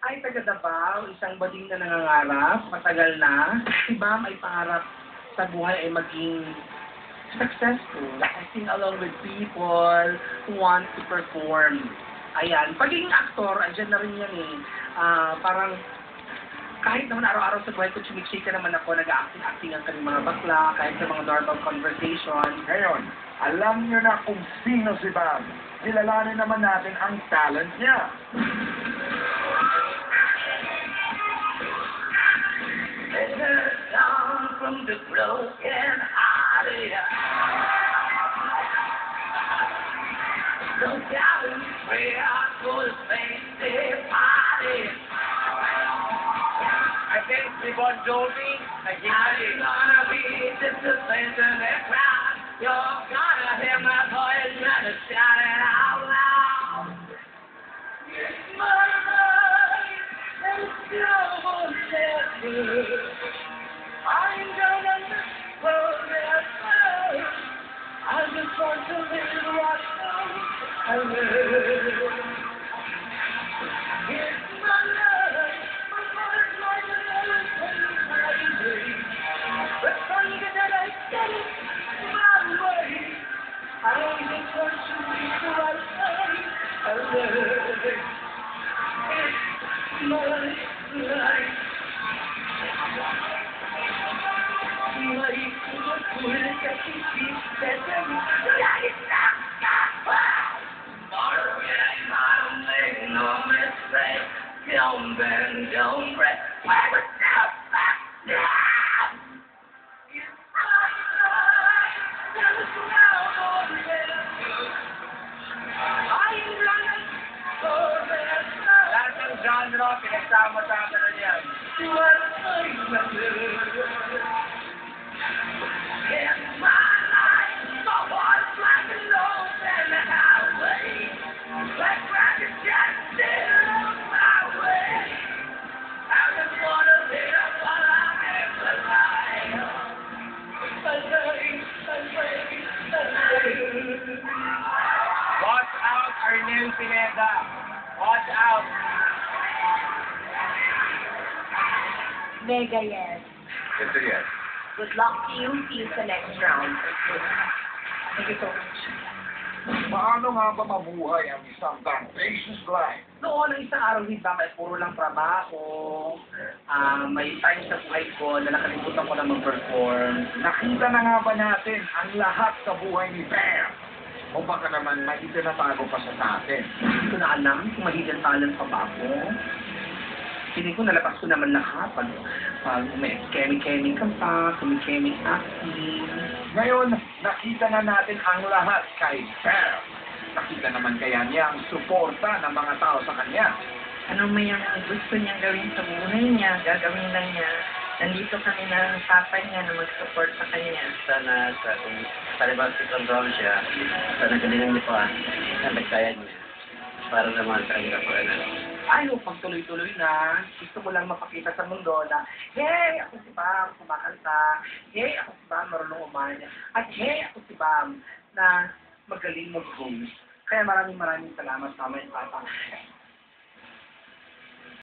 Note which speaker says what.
Speaker 1: ay taga Davao, isang bading na nangangarap, matagal na. Si Bam ay pangarap sa buhay ay maging successful, acting along with people who want to perform. Ayan, pagiging aktor, andyan na rin yan eh. Parang kahit naman araw-araw sa buhay ko, chumik-chika naman ako, nag-acting-acting ang kaming mga bakla, kahit sa mga normal conversation.
Speaker 2: Ngayon, alam nyo na kung sino si Bam. Kilalanin naman natin ang talent niya.
Speaker 1: From the broken hearted, don't doubt in prayer for the fainted hearted. I think we Bon Jovi, I'm gonna be just a face in the crowd. You're gonna hear my voice and to shout it out loud. It's my life and it's your destiny. I'm gonna live forever. I just want to live right now. I live. It's my life, my heart, my life, my day. But Sunday that I get it my way. I just want to live right now. I live. It's my life. Don't bend, don't break. Why would stop? Lahat ng genre, pinagsama-sama na yan. Watch out, Arnel Pineda. Watch out.
Speaker 3: Mega yes.
Speaker 2: Ito yan.
Speaker 3: Good luck to you. See you sa next round.
Speaker 1: Thank you so much.
Speaker 2: Paano nga ba mabuhay ang isang Temptations life?
Speaker 1: Noon, ang isang araw din ba, may puro lang trabaho. May time sa buhay ko na nakalimutan ko na mag-perform.
Speaker 2: Nakita na nga ba natin ang lahat sa buhay ni Bam? O baka naman may itinatago pa siya sa atin?
Speaker 1: Hindi ko na alam kung may hidden talent pa ba ako. Hindi ko nalabas ko naman lahat. Pag may kemi-kemi ka pa, kemi-kemi acting.
Speaker 2: Ngayon, nakita na natin ang lahat kay Bam. Nakita naman kaya niya ang suporta ng mga tao sa kanya.
Speaker 3: Ano may ang gusto niyang gawin sa buhay niya, gagawin lang niya. Nandito kami ng tatay niya na mag-support sa kanya.
Speaker 4: Sana kung talibang si Control siya, sana galingan niyo pa, nagkaya niya. Para naman sa kanila po na.
Speaker 1: Ayaw, pag tuloy-tuloy na, gusto ko lang mapakita sa mundo na, hey, ako si Bam, kumakanta. Hey, ako si Bam, marunong umanya. At hey, ako si Bam, na magaling mag-host. Kaya maraming salamat sa amin, Papa.